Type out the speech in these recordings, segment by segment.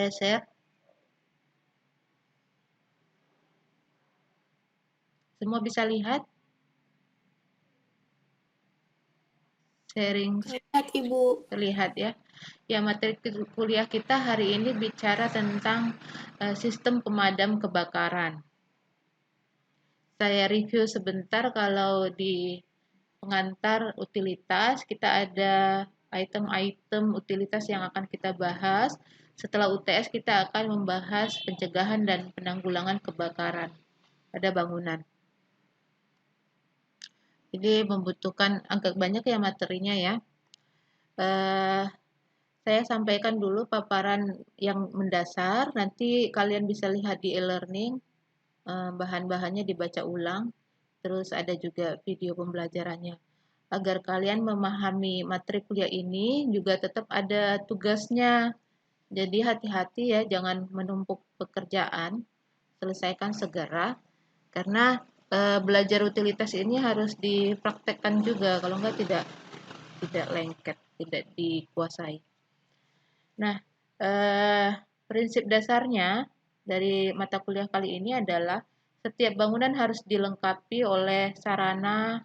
saya share. Semua bisa lihat? Sharing Lihat Ibu. terlihat ya. Ya, materi kuliah kita hari ini bicara tentang sistem pemadam kebakaran. Saya review sebentar. Kalau di pengantar utilitas, kita ada item-item utilitas yang akan kita bahas. Setelah UTS, kita akan membahas pencegahan dan penanggulangan kebakaran pada bangunan. Jadi membutuhkan agak banyak ya materinya ya. Saya sampaikan dulu paparan yang mendasar, nanti kalian bisa lihat di e-learning, bahan-bahannya dibaca ulang, terus ada juga video pembelajarannya. Agar kalian memahami materi kuliah ini, juga tetap ada tugasnya. Jadi hati-hati ya, jangan menumpuk pekerjaan, selesaikan segera, karena belajar utilitas ini harus dipraktekkan juga, kalau enggak tidak lengket, tidak dikuasai. Nah, prinsip dasarnya dari mata kuliah kali ini adalah setiap bangunan harus dilengkapi oleh sarana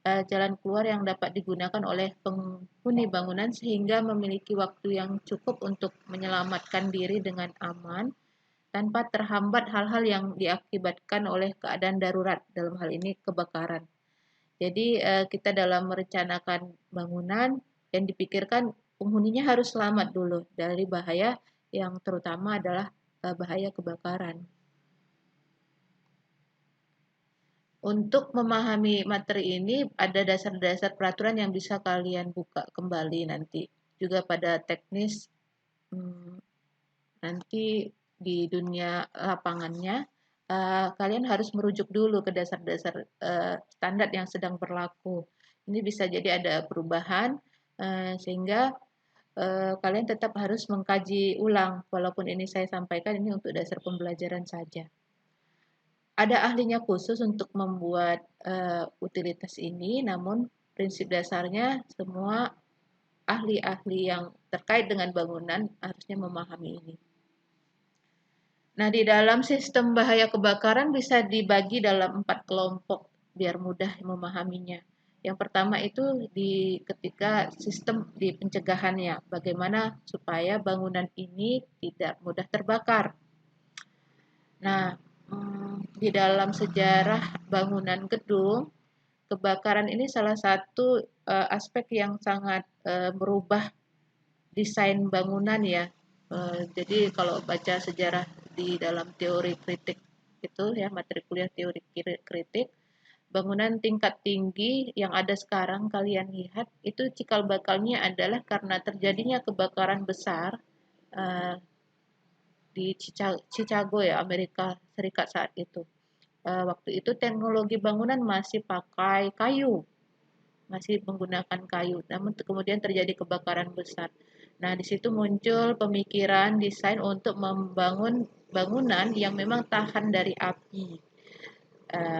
jalan keluar yang dapat digunakan oleh penghuni bangunan sehingga memiliki waktu yang cukup untuk menyelamatkan diri dengan aman tanpa terhambat hal-hal yang diakibatkan oleh keadaan darurat, dalam hal ini kebakaran. Jadi kita dalam merencanakan bangunan yang dipikirkan penghuninya harus selamat dulu dari bahaya yang terutama adalah bahaya kebakaran. Untuk memahami materi ini ada dasar-dasar peraturan yang bisa kalian buka kembali nanti. Juga pada teknis nanti di dunia lapangannya kalian harus merujuk dulu ke dasar-dasar standar yang sedang berlaku. Ini bisa jadi ada perubahan sehingga kalian tetap harus mengkaji ulang. Walaupun ini saya sampaikan ini untuk dasar pembelajaran saja. Ada ahlinya khusus untuk membuat utilitas ini, namun prinsip dasarnya semua ahli-ahli yang terkait dengan bangunan harusnya memahami ini. Nah, di dalam sistem bahaya kebakaran bisa dibagi dalam 4 kelompok biar mudah memahaminya. Yang pertama itu ketika sistem di pencegahannya, bagaimana supaya bangunan ini tidak mudah terbakar. Nah, di dalam sejarah bangunan gedung, kebakaran ini salah satu aspek yang sangat merubah desain bangunan ya. Jadi kalau baca sejarah di dalam teori kritik itu ya, materi kuliah teori kritik, bangunan tingkat tinggi yang ada sekarang kalian lihat itu cikal bakalnya adalah karena terjadinya kebakaran besar di Chicago ya, Amerika Serikat saat itu. Waktu itu teknologi bangunan masih pakai kayu, masih menggunakan kayu. Namun kemudian terjadi kebakaran besar. Nah, di situ muncul pemikiran desain untuk membangun bangunan yang memang tahan dari api.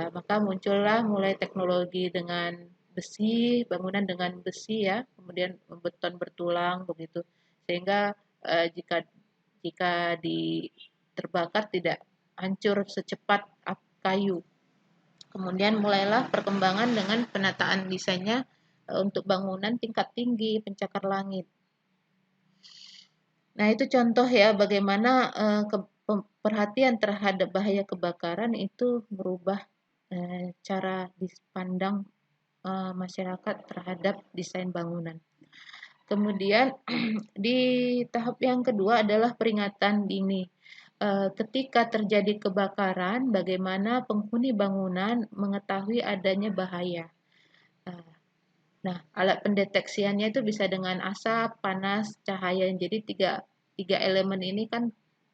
Maka muncullah mulai teknologi dengan besi, bangunan dengan besi ya, kemudian beton bertulang begitu. Sehingga jika jika terbakar tidak hancur secepat kayu. Kemudian mulailah perkembangan dengan penataan desainnya untuk bangunan tingkat tinggi, pencakar langit. Nah, itu contoh ya bagaimana perhatian terhadap bahaya kebakaran itu merubah cara dipandang masyarakat terhadap desain bangunan. Kemudian di tahap yang kedua adalah peringatan dini. Ketika terjadi kebakaran, bagaimana penghuni bangunan mengetahui adanya bahaya. Nah, alat pendeteksiannya itu bisa dengan asap, panas, cahaya. Jadi tiga elemen ini kan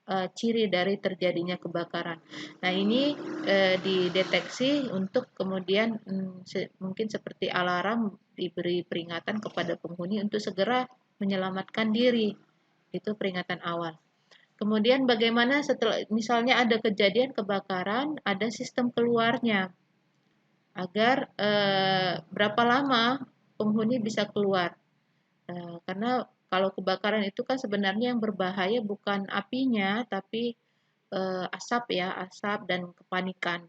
ciri dari terjadinya kebakaran. Nah, ini dideteksi untuk kemudian mungkin seperti alarm, diberi peringatan kepada penghuni untuk segera menyelamatkan diri. Itu peringatan awal. Kemudian bagaimana setelah misalnya ada kejadian kebakaran, ada sistem keluarnya agar berapa lama penghuni bisa keluar. Karena Kalau kebakaran itu kan sebenarnya yang berbahaya bukan apinya, tapi asap ya, asap dan kepanikan.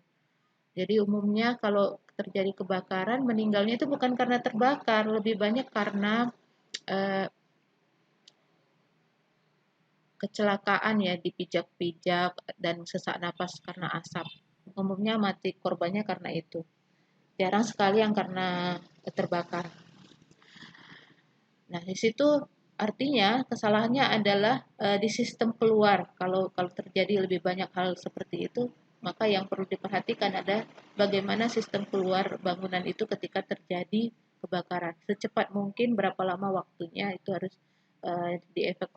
Jadi umumnya kalau terjadi kebakaran, meninggalnya itu bukan karena terbakar, lebih banyak karena eh, kecelakaan ya, dipijak-pijak dan sesak napas karena asap. Umumnya mati korbannya karena itu. Jarang sekali yang karena terbakar. Nah, di situ artinya kesalahannya adalah di sistem keluar. Kalau terjadi lebih banyak hal seperti itu, maka yang perlu diperhatikan ada bagaimana sistem keluar bangunan itu ketika terjadi kebakaran. Secepat mungkin berapa lama waktunya itu harus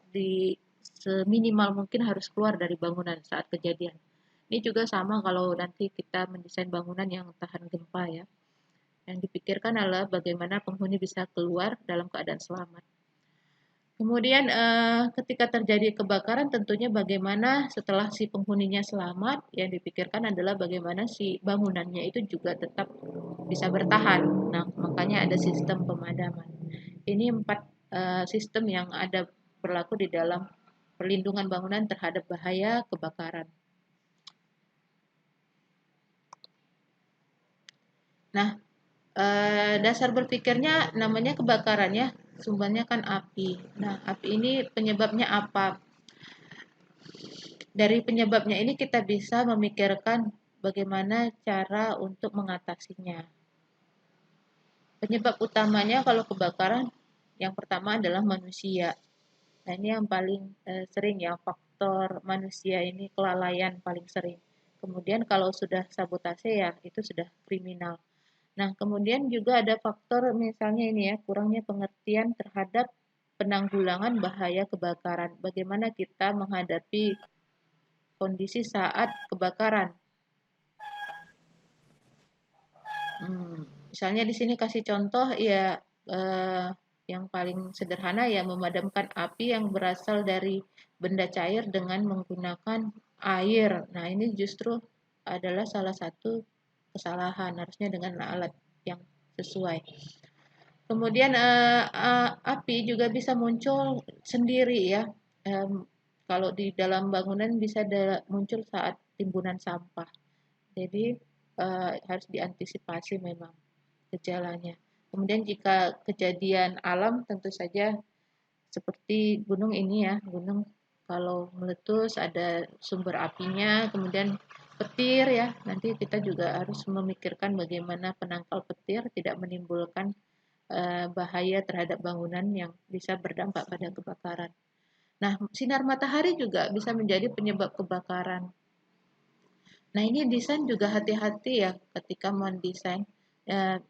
di seminimal mungkin harus keluar dari bangunan saat kejadian. Ini juga sama kalau nanti kita mendesain bangunan yang tahan gempa ya. Yang dipikirkan adalah bagaimana penghuni bisa keluar dalam keadaan selamat. Kemudian ketika terjadi kebakaran tentunya bagaimana setelah si penghuninya selamat, yang dipikirkan adalah bagaimana si bangunannya itu juga tetap bisa bertahan. Nah, makanya ada sistem pemadaman. Ini 4 sistem yang ada berlaku di dalam perlindungan bangunan terhadap bahaya kebakaran. Nah, dasar berpikirnya namanya kebakaran ya, sumbernya kan api. Nah, api ini penyebabnya apa? Dari penyebabnya ini kita bisa memikirkan bagaimana cara untuk mengatasinya. Penyebab utamanya kalau kebakaran yang pertama adalah manusia. Nah, ini yang paling sering ya, faktor manusia ini kelalaian paling sering. Kemudian kalau sudah sabotase ya itu sudah kriminal. Nah, kemudian juga ada faktor misalnya ini ya, kurangnya pengertian terhadap penanggulangan bahaya kebakaran. Bagaimana kita menghadapi kondisi saat kebakaran. Misalnya di sini kasih contoh ya yang paling sederhana ya memadamkan api yang berasal dari benda cair dengan menggunakan air. Nah, ini justru adalah salah satu kesalahan, harusnya dengan alat yang sesuai. Kemudian api juga bisa muncul sendiri ya. Kalau di dalam bangunan bisa muncul saat timbunan sampah. Jadi harus diantisipasi memang gejalanya. Kemudian jika kejadian alam tentu saja seperti gunung ini ya, gunung kalau meletus ada sumber apinya, kemudian petir ya, nanti kita juga harus memikirkan bagaimana penangkal petir tidak menimbulkan bahaya terhadap bangunan yang bisa berdampak pada kebakaran. Nah, sinar matahari juga bisa menjadi penyebab kebakaran. Nah, ini desain juga hati-hati ya ketika mendesain,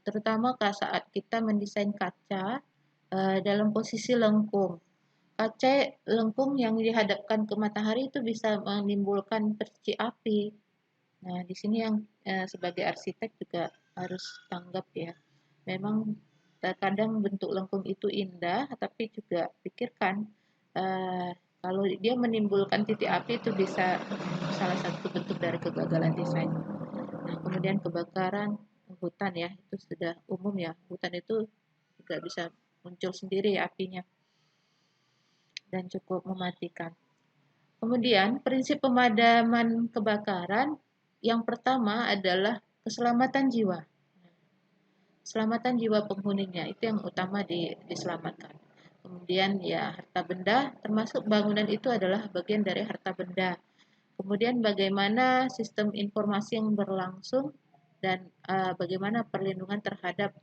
terutama saat kita mendesain kaca dalam posisi lengkung. Kaca lengkung yang dihadapkan ke matahari itu bisa menimbulkan percik api. Nah, di sini yang sebagai arsitek juga harus tanggap ya. Memang terkadang bentuk lengkung itu indah, tapi juga pikirkan eh, kalau dia menimbulkan titik api itu bisa salah satu bentuk dari kegagalan desain. Nah, kemudian kebakaran hutan ya, itu sudah umum ya. Hutan itu juga bisa muncul sendiri apinya dan cukup mematikan. Kemudian, prinsip pemadaman kebakaran yang pertama adalah keselamatan jiwa. Keselamatan jiwa penghuninya itu yang utama diselamatkan. Kemudian ya harta benda, termasuk bangunan itu adalah bagian dari harta benda. Kemudian bagaimana sistem informasi yang berlangsung dan bagaimana perlindungan terhadap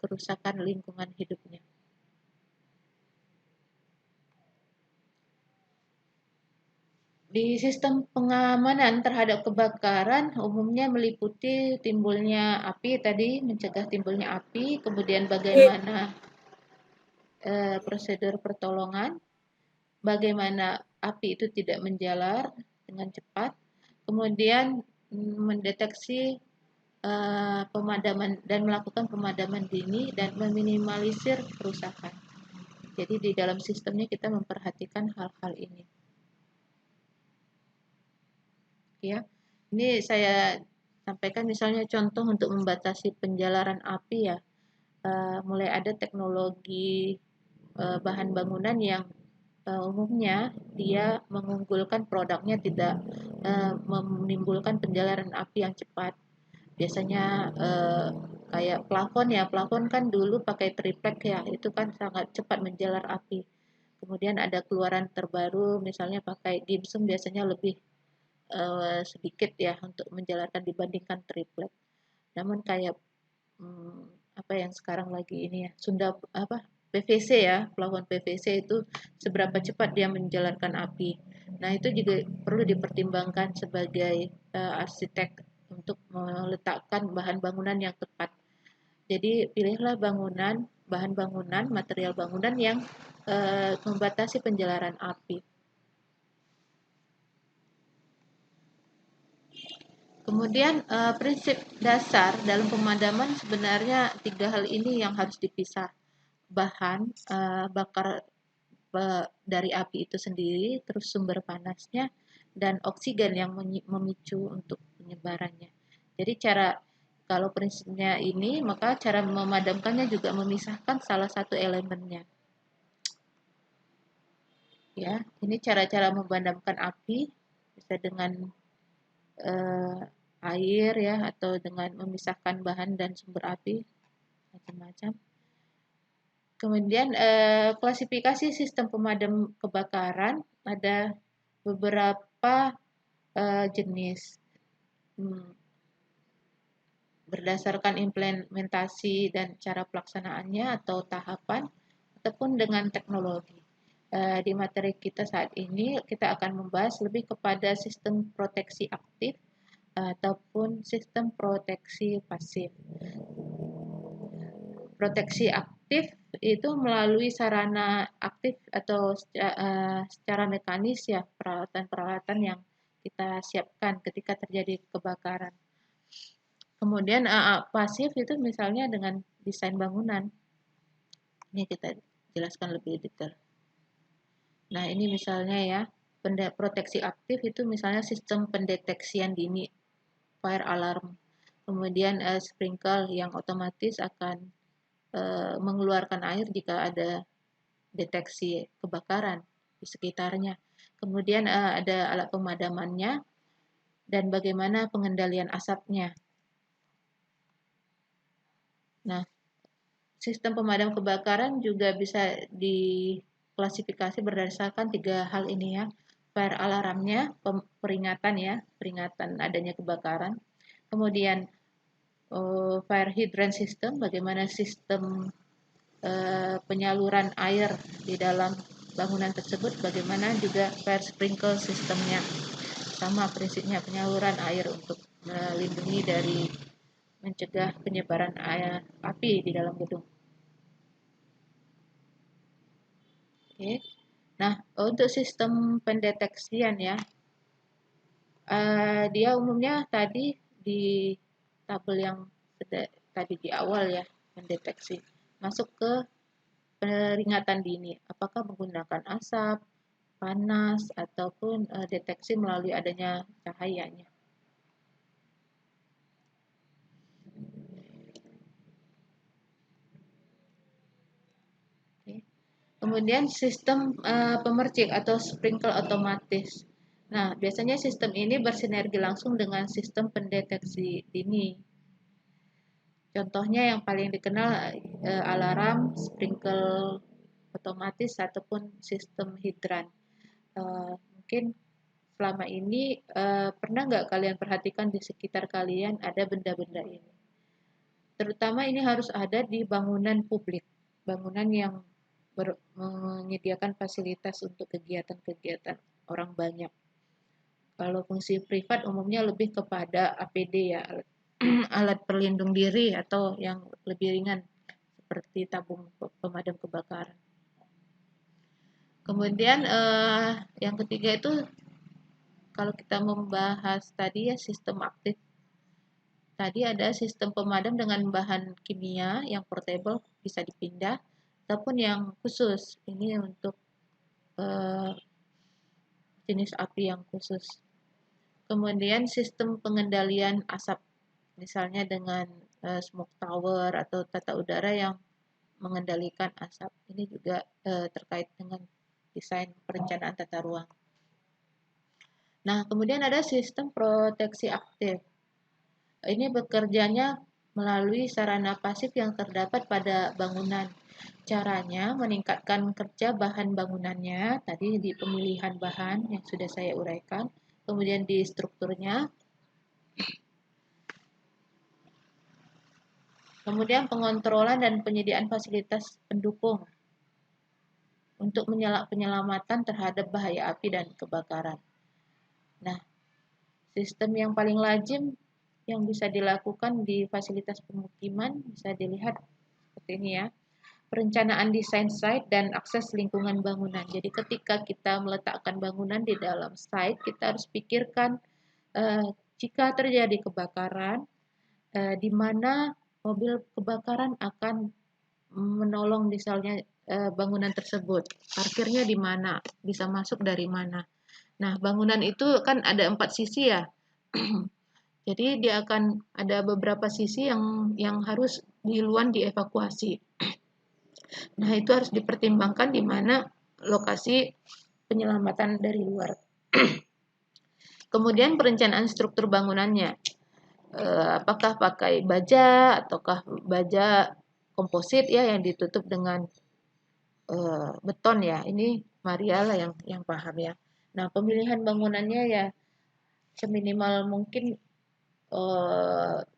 kerusakan lingkungan hidupnya. Di sistem pengamanan terhadap kebakaran umumnya meliputi timbulnya api tadi, mencegah timbulnya api, kemudian bagaimana prosedur pertolongan, bagaimana api itu tidak menjalar dengan cepat, kemudian mendeteksi pemadaman dan melakukan pemadaman dini dan meminimalisir kerusakan. Jadi di dalam sistemnya kita memperhatikan hal-hal ini. Ya, ini saya sampaikan misalnya contoh untuk membatasi penjalaran api ya. Mulai ada teknologi bahan bangunan yang umumnya dia mengunggulkan produknya tidak menimbulkan penjalaran api yang cepat. Biasanya kayak plafon ya, plafon kan dulu pakai triplek ya, itu kan sangat cepat menjalar api. Kemudian ada keluaran terbaru, misalnya pakai dimsum biasanya lebih sedikit ya untuk menjalarkan dibandingkan triplek. Namun kayak hmm, apa yang sekarang lagi ini ya, Sunda apa PVC ya, plafon PVC itu seberapa cepat dia menjalarkan api. Nah, itu juga perlu dipertimbangkan sebagai arsitek untuk meletakkan bahan bangunan yang tepat. Jadi, pilihlah bahan bangunan, material bangunan yang membatasi penjalaran api. Kemudian prinsip dasar dalam pemadaman sebenarnya tiga hal ini yang harus dipisah. Bahan bakar dari api itu sendiri, terus sumber panasnya, dan oksigen yang memicu untuk penyebarannya. Jadi kalau prinsipnya ini, maka cara memadamkannya juga memisahkan salah satu elemennya. Ya, ini cara-cara memadamkan api bisa dengan eh, air ya, atau dengan memisahkan bahan dan sumber api macam-macam. Kemudian klasifikasi sistem pemadam kebakaran ada beberapa jenis. Berdasarkan implementasi dan cara pelaksanaannya atau tahapan ataupun dengan teknologi. Di materi kita saat ini kita akan membahas lebih kepada sistem proteksi aktif ataupun sistem proteksi pasif. Proteksi aktif itu melalui sarana aktif atau secara mekanis ya, peralatan-peralatan yang kita siapkan ketika terjadi kebakaran. Kemudian pasif itu misalnya dengan desain bangunan. Ini kita jelaskan lebih detail. Nah, ini misalnya ya, proteksi aktif itu misalnya sistem pendeteksian dini, fire alarm. Kemudian sprinkle yang otomatis akan mengeluarkan air jika ada deteksi kebakaran di sekitarnya. Kemudian ada alat pemadamannya dan bagaimana pengendalian asapnya. Nah, sistem pemadam kebakaran juga bisa diklasifikasi berdasarkan tiga hal ini ya. Fire alarmnya, peringatan ya, peringatan adanya kebakaran. Kemudian fire hydrant system, bagaimana sistem penyaluran air di dalam bangunan tersebut, bagaimana juga fire sprinkle sistemnya. Sama prinsipnya penyaluran air untuk melindungi dari mencegah penyebaran air api di dalam gedung. Oke. Nah, untuk sistem pendeteksian ya, dia umumnya tadi di tabel yang tadi di awal ya, mendeteksi masuk ke peringatan dini, apakah menggunakan asap, panas, ataupun deteksi melalui adanya cahayanya. Oke. Kemudian sistem pemercik atau sprinkle otomatis. Nah, biasanya sistem ini bersinergi langsung dengan sistem pendeteksi dini. Contohnya yang paling dikenal alarm, sprinkle otomatis ataupun sistem hidran. Mungkin selama ini pernah nggak kalian perhatikan di sekitar kalian ada benda-benda ini? Terutama ini harus ada di bangunan publik, bangunan yang menyediakan fasilitas untuk kegiatan-kegiatan orang banyak. Kalau fungsi privat umumnya lebih kepada APD ya, alat pelindung diri atau yang lebih ringan seperti tabung pemadam kebakaran. Kemudian yang ketiga itu kalau kita membahas tadi ya sistem aktif. Tadi ada sistem pemadam dengan bahan kimia yang portable bisa dipindah ataupun yang khusus. Ini untuk jenis api yang khusus. Kemudian sistem pengendalian asap misalnya dengan smoke tower atau tata udara yang mengendalikan asap. Ini juga terkait dengan desain perencanaan tata ruang. Nah, kemudian ada sistem proteksi aktif. Ini bekerjanya melalui sarana pasif yang terdapat pada bangunan. Caranya meningkatkan kerja bahan bangunannya, tadi di pemilihan bahan yang sudah saya uraikan, kemudian di strukturnya, kemudian pengontrolan dan penyediaan fasilitas pendukung untuk penyelamatan terhadap bahaya api dan kebakaran. Nah, sistem yang paling lazim yang bisa dilakukan di fasilitas pemukiman bisa dilihat seperti ini ya. Perencanaan desain site dan akses lingkungan bangunan. Jadi ketika kita meletakkan bangunan di dalam site, kita harus pikirkan jika terjadi kebakaran, di mana mobil kebakaran akan menolong misalnya bangunan tersebut. Parkirnya di mana, bisa masuk dari mana. Nah, bangunan itu kan ada 4 sisi ya. Jadi dia akan ada beberapa sisi yang harus duluan dievakuasi. Nah, itu harus dipertimbangkan di mana lokasi penyelamatan dari luar. Kemudian perencanaan struktur bangunannya. Apakah pakai baja ataukah baja komposit ya yang ditutup dengan beton ya. Ini Maria lah yang paham ya. Nah, pemilihan bangunannya ya seminimal mungkin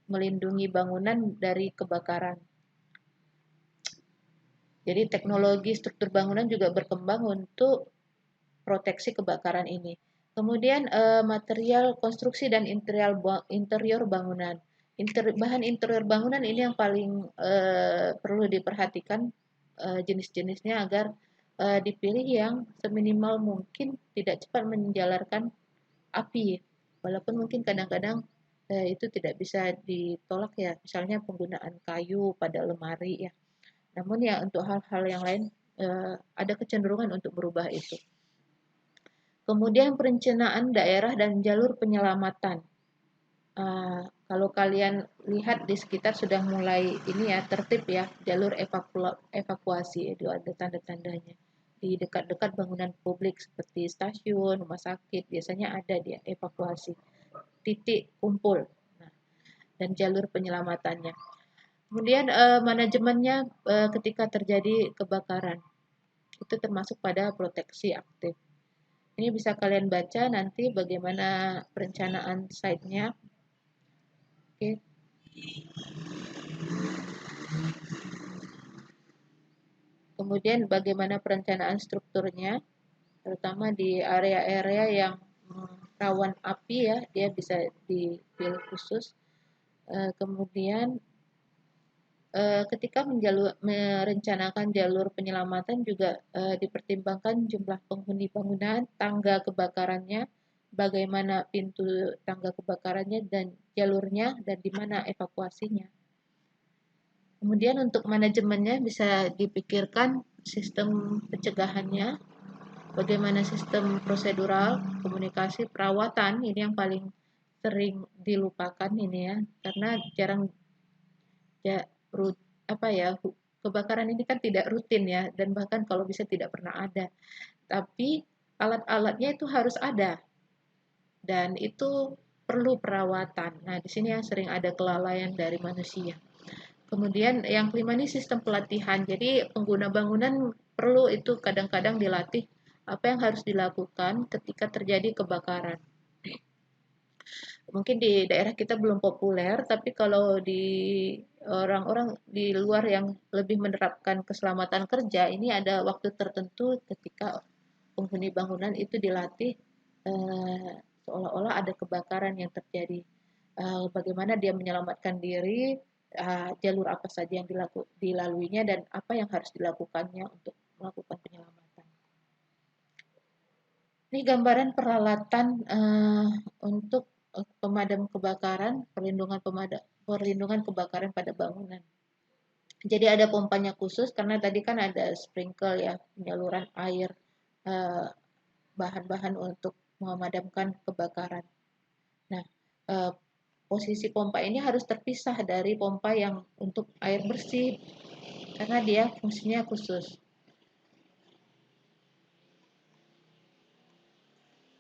melindungi bangunan dari kebakaran. Jadi teknologi struktur bangunan juga berkembang untuk proteksi kebakaran ini. Kemudian material konstruksi dan interior bangunan. Bahan interior bangunan ini yang paling perlu diperhatikan jenis-jenisnya agar dipilih yang seminimal mungkin tidak cepat menjalarkan api. Walaupun mungkin kadang-kadang itu tidak bisa ditolak ya, misalnya penggunaan kayu pada lemari ya. Namun ya untuk hal-hal yang lain ada kecenderungan untuk berubah itu. Kemudian perencanaan daerah dan jalur penyelamatan. Kalau kalian lihat di sekitar sudah mulai ini ya tertib ya jalur evakuasi itu ada tanda-tandanya di dekat-dekat bangunan publik seperti stasiun, rumah sakit biasanya ada dia evakuasi titik kumpul dan jalur penyelamatannya. Kemudian manajemennya ketika terjadi kebakaran itu termasuk pada proteksi aktif. Ini bisa kalian baca nanti bagaimana perencanaan site-nya. Oke. Kemudian bagaimana perencanaan strukturnya, terutama di area-area yang rawan api ya, dia bisa dipilih khusus. Kemudian ketika merencanakan jalur penyelamatan juga dipertimbangkan jumlah penghuni bangunan, tangga kebakarannya, bagaimana pintu tangga kebakarannya dan jalurnya dan di mana evakuasinya. Kemudian untuk manajemennya bisa dipikirkan sistem pencegahannya, bagaimana sistem prosedural, komunikasi, perawatan, ini yang paling sering dilupakan ini ya, karena jarang ya kebakaran ini kan tidak rutin ya dan bahkan kalau bisa tidak pernah ada. Tapi alat-alatnya itu harus ada dan itu perlu perawatan. Nah, di sini yang sering ada kelalaian dari manusia. Kemudian yang kelima ini sistem pelatihan. Jadi pengguna bangunan perlu itu kadang-kadang dilatih apa yang harus dilakukan ketika terjadi kebakaran. Mungkin di daerah kita belum populer, tapi kalau di orang-orang di luar yang lebih menerapkan keselamatan kerja, ini ada waktu tertentu ketika penghuni bangunan itu dilatih seolah-olah ada kebakaran yang terjadi. Bagaimana dia menyelamatkan diri, jalur apa saja yang dilaluinya, dan apa yang harus dilakukannya untuk melakukan penyelamatan. Ini gambaran peralatan untuk pemadam kebakaran, perlindungan kebakaran pada bangunan. Jadi ada pompanya khusus karena tadi kan ada sprinkle ya, penyaluran air, bahan-bahan untuk memadamkan kebakaran. Nah, posisi pompa ini harus terpisah dari pompa yang untuk air bersih karena dia fungsinya khusus.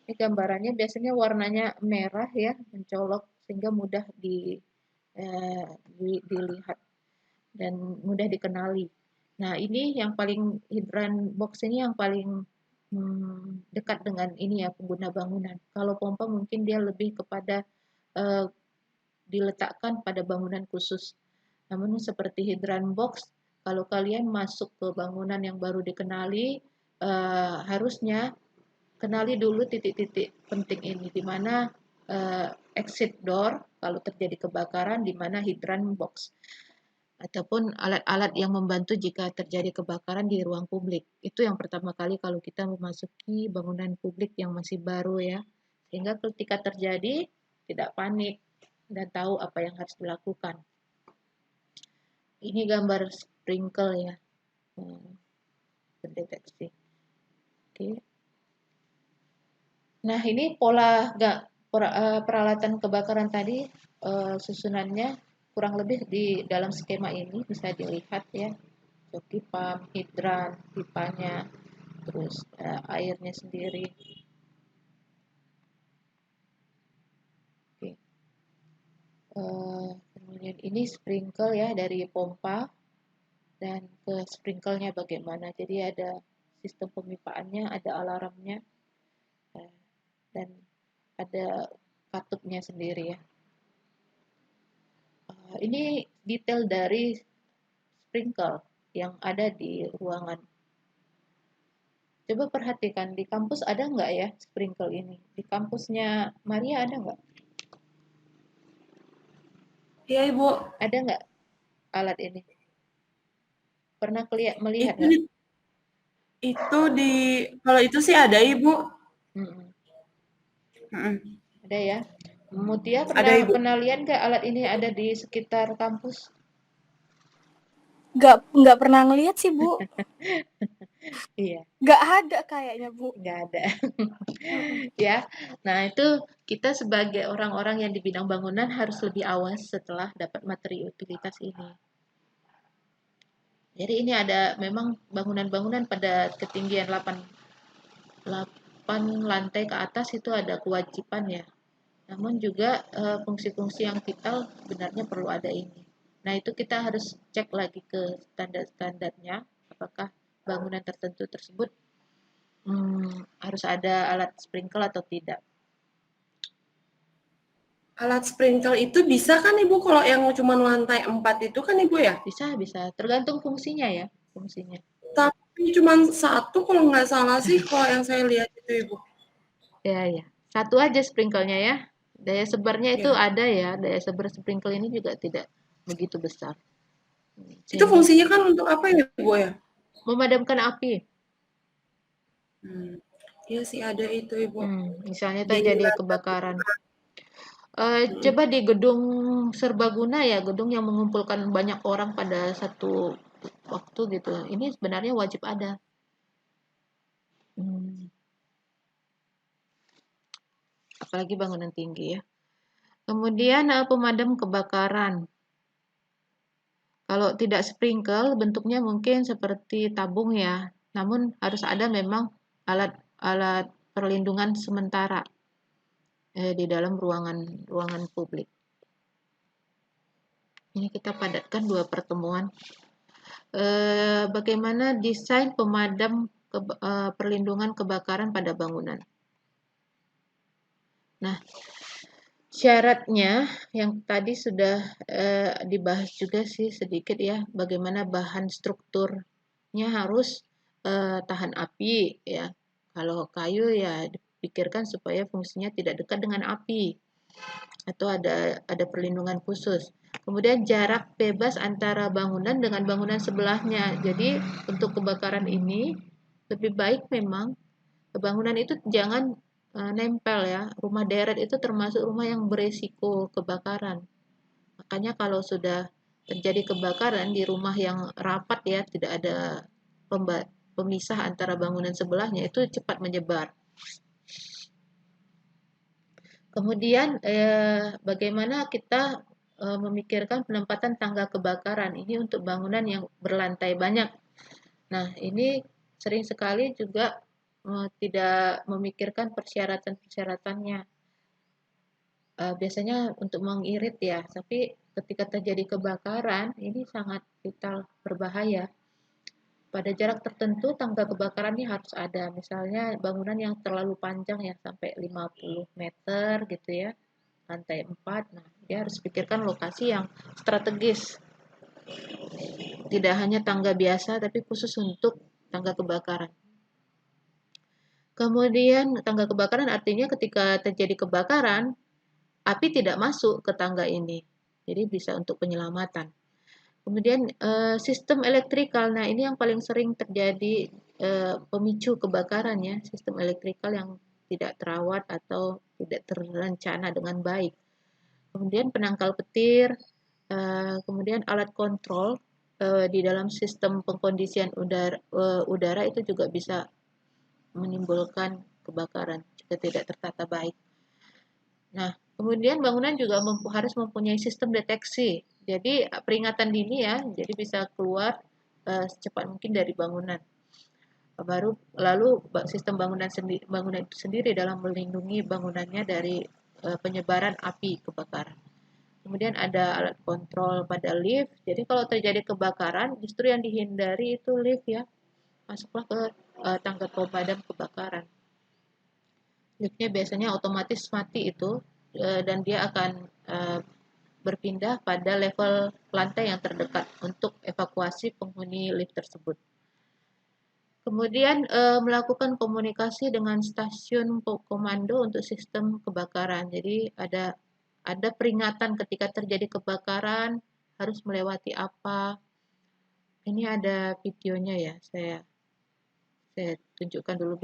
Ini gambarannya biasanya warnanya merah ya, mencolok sehingga mudah dilihat dan mudah dikenali. Nah, ini yang paling hidran box ini yang paling dekat dengan ini ya pengguna bangunan. Kalau pompa mungkin dia lebih kepada diletakkan pada bangunan khusus. Namun seperti hidran box, kalau kalian masuk ke bangunan yang baru dikenali, harusnya kenali dulu titik-titik penting ini, di mana exit door kalau terjadi kebakaran, di mana hidran box, ataupun alat-alat yang membantu jika terjadi kebakaran di ruang publik. Itu yang pertama kali kalau kita memasuki bangunan publik yang masih baru ya, sehingga ketika terjadi tidak panik dan tahu apa yang harus dilakukan. Ini gambar sprinkle ya, terdeteksi. Oke. Nah, ini peralatan kebakaran tadi, susunannya kurang lebih di dalam skema ini bisa dilihat ya. Joki pump, hidran, pipanya, terus airnya sendiri. Oke. Kemudian ini sprinkle ya dari pompa dan ke sprinkle-nya bagaimana. Jadi ada sistem pemipaannya, ada alarmnya, dan ada katupnya sendiri ya. Ini detail dari sprinkle yang ada di ruangan. Coba perhatikan di kampus ada nggak ya sprinkle ini? Di kampusnya Maria ada nggak? Iya, Ibu. Ada nggak alat ini? Pernah melihat Itu nggak? kalau itu sih ada, Ibu. Mm-mm. Mm-mm. Ada ya. Mutia Ada, Ibu. pernah lihat nggak alat ini ada di sekitar kampus? Nggak pernah ngeliat sih, Bu. Iya, Nggak ada kayaknya, Bu. nggak ada. Ya, nah itu kita sebagai orang-orang yang di bidang bangunan harus lebih awas setelah dapat materi utilitas ini. Jadi ini ada memang bangunan-bangunan pada ketinggian 8 lantai ke atas itu ada kewajiban ya. Namun juga fungsi-fungsi yang vital sebenarnya perlu ada ini. Nah, itu kita harus cek lagi ke standar-standarnya, apakah bangunan tertentu tersebut harus ada alat sprinkle atau tidak. Alat sprinkle itu bisa kan, Ibu, kalau yang cuma lantai 4 itu kan, Ibu ya? Bisa, tergantung fungsinya ya, fungsinya. Tapi cuma satu kalau nggak salah sih, kalau yang saya lihat itu, Ibu. Ya. Satu aja sprinklenya ya. Daya sebarnya itu Ya. ada ya, daya sebar sprinkle ini juga tidak begitu besar. Itu Sehingga fungsinya kan untuk apa ya, Ibu ya? memadamkan api. Iya sih ada itu, Ibu. Misalnya Di terjadi lantai. kebakaran. Coba di gedung serbaguna ya, gedung yang mengumpulkan banyak orang pada satu waktu gitu. Ini sebenarnya wajib ada. Apalagi bangunan tinggi ya. Kemudian pemadam kebakaran. Kalau tidak sprinkle, bentuknya mungkin seperti tabung ya. Namun harus ada memang alat perlindungan sementara di dalam ruangan publik. Ini kita padatkan dua pertemuan. Bagaimana desain pemadam perlindungan kebakaran pada bangunan. Nah, syaratnya yang tadi sudah dibahas juga sih sedikit ya, bagaimana bahan strukturnya harus tahan api ya. Kalau kayu ya dipikirkan supaya fungsinya tidak dekat dengan api atau ada perlindungan khusus. Kemudian jarak bebas antara bangunan dengan bangunan sebelahnya. Jadi untuk kebakaran ini lebih baik memang bangunan itu jangan nempel ya. Rumah deret itu termasuk rumah yang beresiko kebakaran. Makanya kalau sudah terjadi kebakaran di rumah yang rapat ya, tidak ada pemisah antara bangunan sebelahnya, itu cepat menyebar. Kemudian bagaimana kita memikirkan penempatan tangga kebakaran. Ini untuk bangunan yang berlantai banyak. Nah, ini sering sekali juga tidak memikirkan persyaratan-persyaratannya. Biasanya untuk mengirit ya, tapi ketika terjadi kebakaran, ini sangat vital, berbahaya. Pada jarak tertentu tangga kebakaran ini harus ada. Misalnya bangunan yang terlalu panjang ya sampai 50 meter gitu ya, lantai 4. Nah, dia harus pikirkan lokasi yang strategis. Tidak hanya tangga biasa tapi khusus untuk tangga kebakaran. Kemudian tangga kebakaran artinya ketika terjadi kebakaran, api tidak masuk ke tangga ini. Jadi bisa untuk penyelamatan. Kemudian sistem elektrikal. Nah, ini yang paling sering terjadi pemicu kebakaran ya, sistem elektrikal yang tidak terawat atau tidak terencana dengan baik. Kemudian penangkal petir, kemudian alat kontrol di dalam sistem pengkondisian udara itu juga bisa menimbulkan kebakaran jika tidak tertata baik. Nah, kemudian bangunan juga harus mempunyai sistem deteksi. Jadi peringatan dini ya, jadi bisa keluar secepat mungkin dari bangunan. Lalu sistem bangunan itu sendiri dalam melindungi bangunannya dari penyebaran api kebakaran. Kemudian ada alat kontrol pada lift. Jadi kalau terjadi kebakaran, justru yang dihindari itu lift ya. Masuklah ke tangga pemadam kebakaran. Liftnya biasanya otomatis mati itu dan dia akan berpindah pada level lantai yang terdekat untuk evakuasi penghuni lift tersebut. Kemudian melakukan komunikasi dengan stasiun komando untuk sistem kebakaran. Jadi ada peringatan ketika terjadi kebakaran harus melewati apa. Ini ada videonya ya, saya tunjukkan dulu.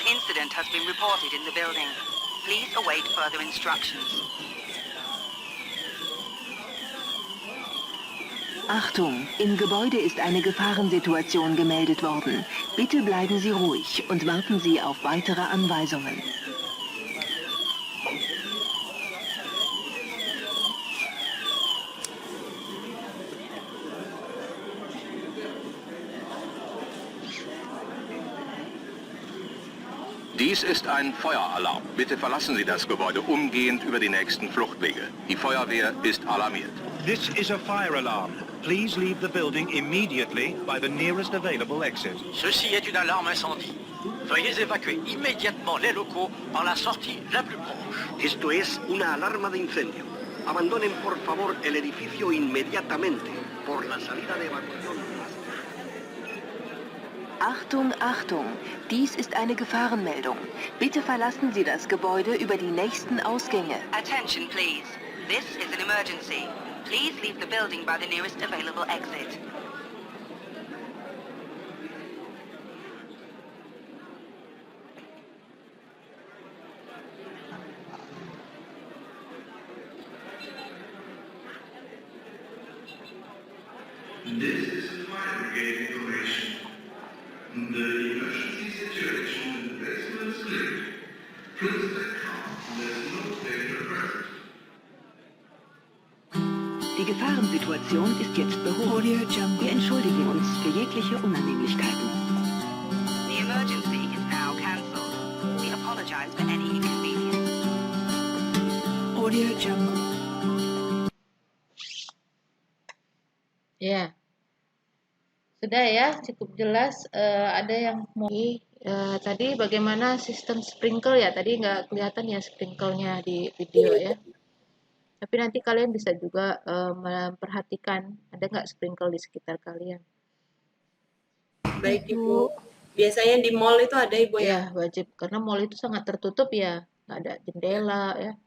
Incident has been reported in the building. Please await further instructions. Achtung, im Gebäude ist eine Gefahrensituation gemeldet worden. Bitte bleiben Sie ruhig und warten Sie auf weitere Anweisungen. Dies ist ein Feueralarm. Bitte verlassen Sie das Gebäude umgehend über die nächsten Fluchtwege. Die Feuerwehr ist alarmiert. This is a fire alarm. Please leave the building immediately by the nearest available exit. Ceci est une alarme incendie. Veuillez évacuer immédiatement les locaux par la sortie la plus proche. Esto es una alarma de incendio. Abandonen por favor el edificio inmediatamente por la salida de evacuación. Achtung, Achtung, dies ist eine Gefahrenmeldung. Bitte verlassen Sie das Gebäude über die nächsten Ausgänge. Attention, please. This is an emergency. Please leave the building by the nearest available exit. This is the fire brigade information. The emergency situation in the basement is clear. Please stay calm. There's no danger present. Die Gefahrensituation ist jetzt behoben. Wir entschuldigen uns für jegliche Unannehmlichkeiten. The emergency is now cancelled. We apologize for any inconvenience. Ya, sudah ya, cukup jelas. Ada yang mau tadi bagaimana sistem sprinkle ya? Tadi nggak kelihatan ya sprinklenya di video ya. Tapi nanti kalian bisa juga memperhatikan ada nggak sprinkle di sekitar kalian. Baik Ibu. Biasanya di mall itu ada Ibu ya? Ya, wajib karena mall itu sangat tertutup ya, nggak ada jendela ya.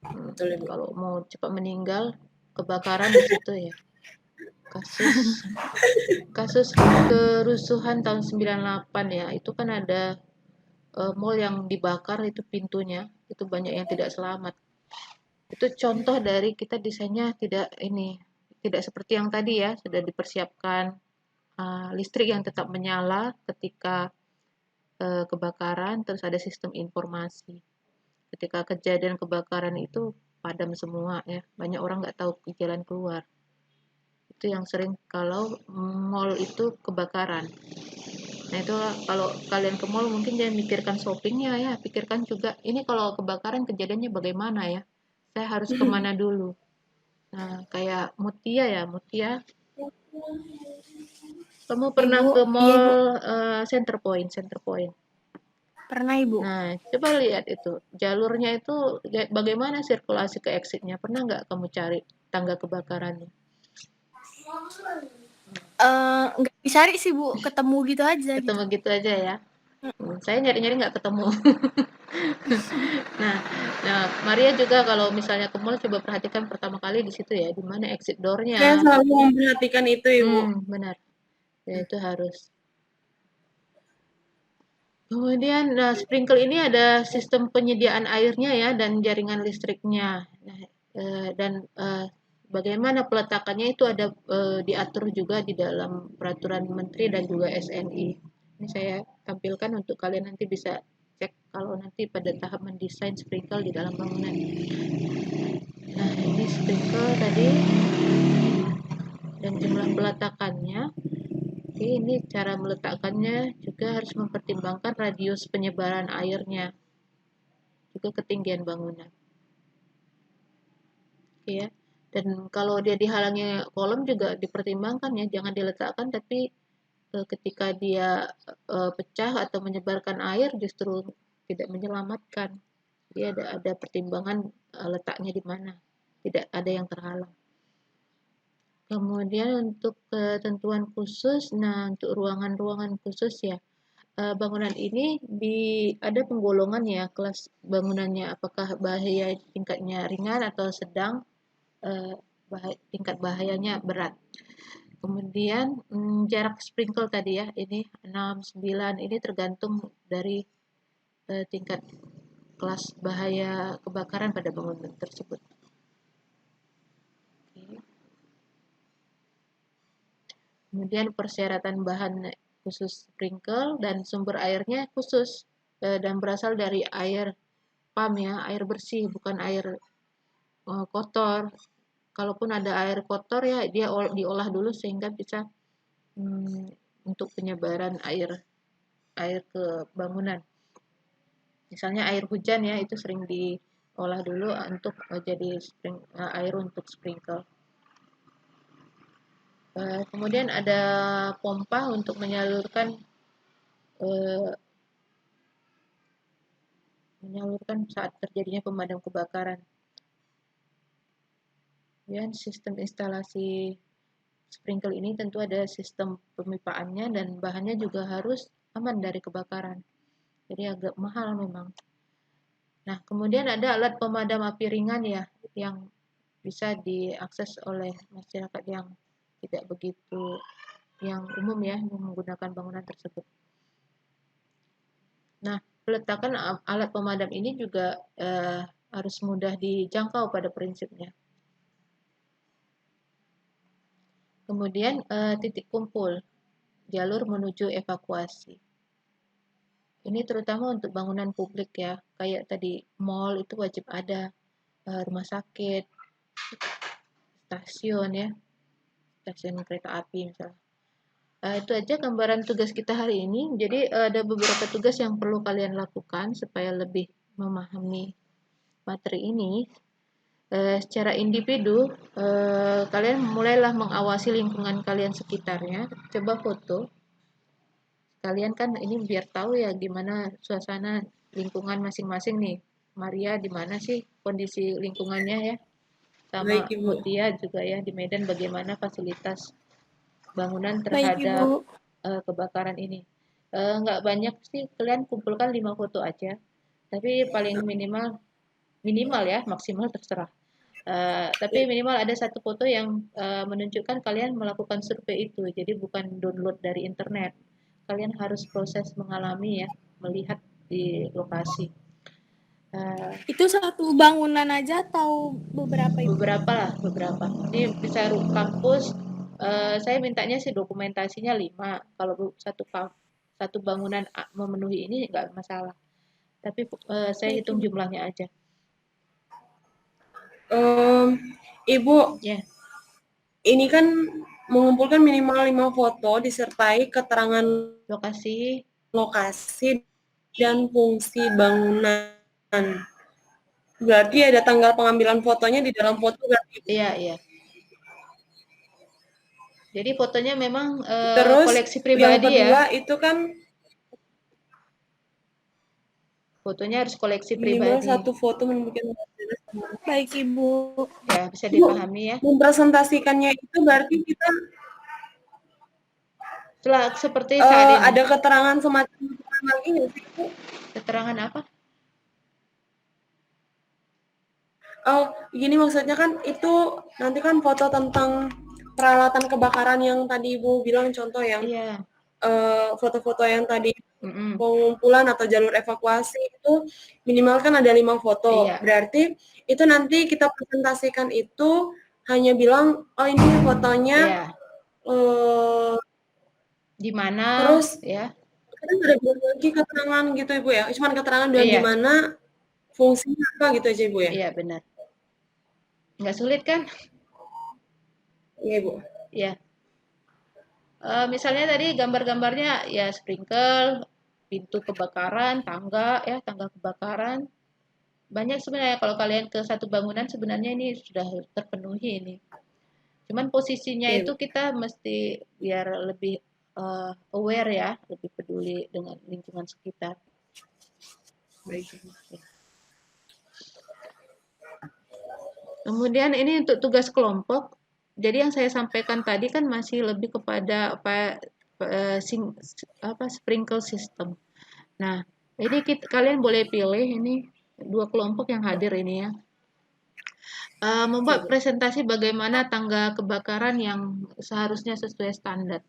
Betul Ibu. Kalau mau cepat meninggal, kebakaran di situ ya. Kasus kerusuhan tahun 98 ya, itu kan ada mall yang dibakar itu pintunya, itu banyak yang tidak selamat. Itu contoh dari kita desainnya tidak seperti yang tadi ya, sudah dipersiapkan listrik yang tetap menyala ketika kebakaran, terus ada sistem informasi. Ketika kejadian kebakaran itu padam semua ya, banyak orang nggak tahu jalan keluar. Itu yang sering kalau mall itu kebakaran. Nah itu kalau kalian ke mall mungkin jangan mikirkan shoppingnya ya, pikirkan juga ini kalau kebakaran kejadiannya bagaimana ya, saya harus kemana dulu. Nah kayak Mutia ya, Mutia, kamu pernah Ibu, ke iya, mall Center Point? Pernah Ibu. Nah coba lihat itu jalurnya itu bagaimana sirkulasi ke exitnya, pernah nggak kamu cari tangga kebakarannya? Nggak dicari sih Bu, ketemu gitu aja Ketemu gitu. gitu aja ya. Saya nyari-nyari nggak ketemu. nah, Maria juga kalau misalnya ke mall coba perhatikan pertama kali di situ ya, di mana exit Saya door-nya. selalu memperhatikan itu Ibu. Benar. Ya itu harus. Kemudian, sprinkle ini ada sistem penyediaan airnya ya dan jaringan listriknya. Nah, dan bagaimana peletakannya itu ada diatur juga di dalam peraturan menteri dan juga SNI. Ini saya tampilkan untuk kalian nanti bisa cek kalau nanti pada tahap mendesain sprinkle di dalam bangunan. Nah, ini sprinkle tadi dan jumlah peletakannya. Oke, ini cara meletakkannya juga harus mempertimbangkan radius penyebaran airnya, juga ketinggian bangunan. Oke ya. Dan kalau dia dihalangi kolom juga dipertimbangkan ya, jangan diletakkan tapi ketika dia pecah atau menyebarkan air justru tidak menyelamatkan. Jadi ada pertimbangan letaknya di mana, tidak ada yang terhalang. Kemudian untuk ketentuan khusus, nah untuk ruangan-ruangan khusus ya, bangunan ini ada penggolongan ya kelas bangunannya, apakah bahaya tingkatnya ringan atau sedang, tingkat bahayanya berat. Kemudian jarak sprinkle tadi ya, ini 6, 9, ini tergantung dari tingkat kelas bahaya kebakaran pada bangunan tersebut. Oke. Kemudian persyaratan bahan khusus sprinkle dan sumber airnya khusus dan berasal dari air pump ya, air bersih bukan air kotor. Kalaupun ada air kotor ya dia diolah dulu sehingga bisa untuk penyebaran air ke bangunan. Misalnya air hujan ya itu sering diolah dulu untuk jadi air untuk sprinkle. Kemudian ada pompa untuk menyalurkan saat terjadinya pemadam kebakaran. Kemudian sistem instalasi sprinkle ini tentu ada sistem pemipaannya dan bahannya juga harus aman dari kebakaran. Jadi agak mahal memang. Nah, kemudian ada alat pemadam api ringan ya yang bisa diakses oleh masyarakat yang tidak begitu yang umum ya menggunakan bangunan tersebut. Nah, peletakan alat pemadam ini juga harus mudah dijangkau pada prinsipnya. Kemudian titik kumpul, jalur menuju evakuasi. Ini terutama untuk bangunan publik ya, kayak tadi mall itu wajib ada, rumah sakit, stasiun ya, stasiun kereta api misalnya. Itu aja gambaran tugas kita hari ini. Jadi ada beberapa tugas yang perlu kalian lakukan supaya lebih memahami materi ini. Secara individu, kalian mulailah mengawasi lingkungan kalian sekitarnya. Coba foto. Kalian kan ini biar tahu ya gimana suasana lingkungan masing-masing nih. Maria di mana sih kondisi lingkungannya ya? Sama Baik, Ibu. Mutia juga ya di Medan bagaimana fasilitas bangunan Baik, terhadap Ibu. kebakaran ini. Nggak banyak sih, kalian kumpulkan 5 foto aja. Tapi paling minimal ya, maksimal terserah. Tapi minimal ada 1 foto yang menunjukkan kalian melakukan survei itu. Jadi bukan download dari internet. Kalian harus proses mengalami ya, melihat di lokasi. Itu satu bangunan aja atau beberapa, Ibu? Beberapa. Ini bisa kampus. Saya mintanya sih dokumentasinya 5. Kalau satu bangunan memenuhi ini nggak masalah. Tapi saya hitung jumlahnya aja. Ibu, Ya. ini kan mengumpulkan minimal 5 foto disertai keterangan lokasi dan fungsi bangunan. Berarti ada tanggal pengambilan fotonya di dalam foto berarti? Iya. Jadi fotonya memang Terus koleksi pribadi yang kedua, ya. itu kan Fotonya harus koleksi minimal pribadi. 1 foto menunjukkan. Baik, Ibu. Ya, bisa dipahami ya. Mempresentasikannya itu berarti kita seperti saat ini. ada keterangan semacam lagi nggak sih, Bu? Keterangan apa? Oh, gini maksudnya kan itu nanti kan foto tentang peralatan kebakaran yang tadi Ibu bilang contoh yang foto-foto yang tadi pengumpulan atau jalur evakuasi itu minimal kan ada 5 foto. Iya. Berarti itu nanti kita presentasikan itu hanya bilang oh ini fotonya di mana terus ya. Kan ada bilang lagi keterangan gitu Ibu ya. Cuman keterangan bilang Iya. gimana fungsinya apa gitu aja Ibu ya. Iya, benar. Nggak sulit kan? Iya, Bu. Ya. Misalnya tadi gambar-gambarnya ya sprinkle, pintu kebakaran, tangga kebakaran. Banyak sebenarnya kalau kalian ke satu bangunan sebenarnya ini sudah terpenuhi ini. Cuman posisinya itu kita mesti biar lebih aware ya, lebih peduli dengan lingkungan sekitar. Baik. Kemudian ini untuk tugas kelompok. Jadi yang saya sampaikan tadi kan masih lebih kepada sprinkle system. Nah, ini kalian boleh pilih ini 2 kelompok yang hadir ini ya. Membuat presentasi bagaimana tangga kebakaran yang seharusnya sesuai standar.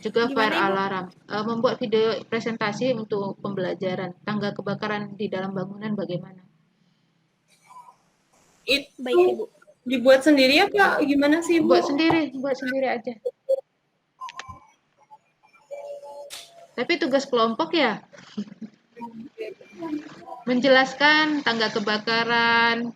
Juga fire alarm. Membuat video presentasi untuk pembelajaran tangga kebakaran di dalam bangunan bagaimana. Baik, Ibu. Dibuat sendiri apa gimana sih, Bu? Buat sendiri aja. Tapi tugas kelompok ya. Menjelaskan tangga kebakaran,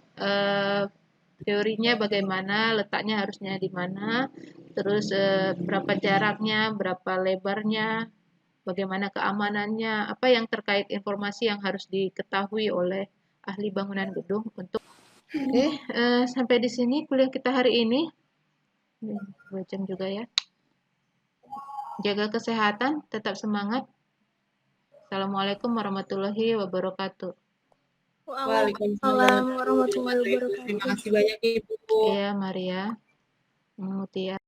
teorinya bagaimana, letaknya harusnya di mana, terus berapa jaraknya, berapa lebarnya, bagaimana keamanannya, apa yang terkait informasi yang harus diketahui oleh ahli bangunan gedung untuk sampai di sini kuliah kita hari ini. 2 jam juga ya. Jaga kesehatan, tetap semangat. Assalamualaikum warahmatullahi wabarakatuh. Waalaikumsalam warahmatullahi wabarakatuh. Terima kasih banyak Ibu. Iya, Maria. Mutia.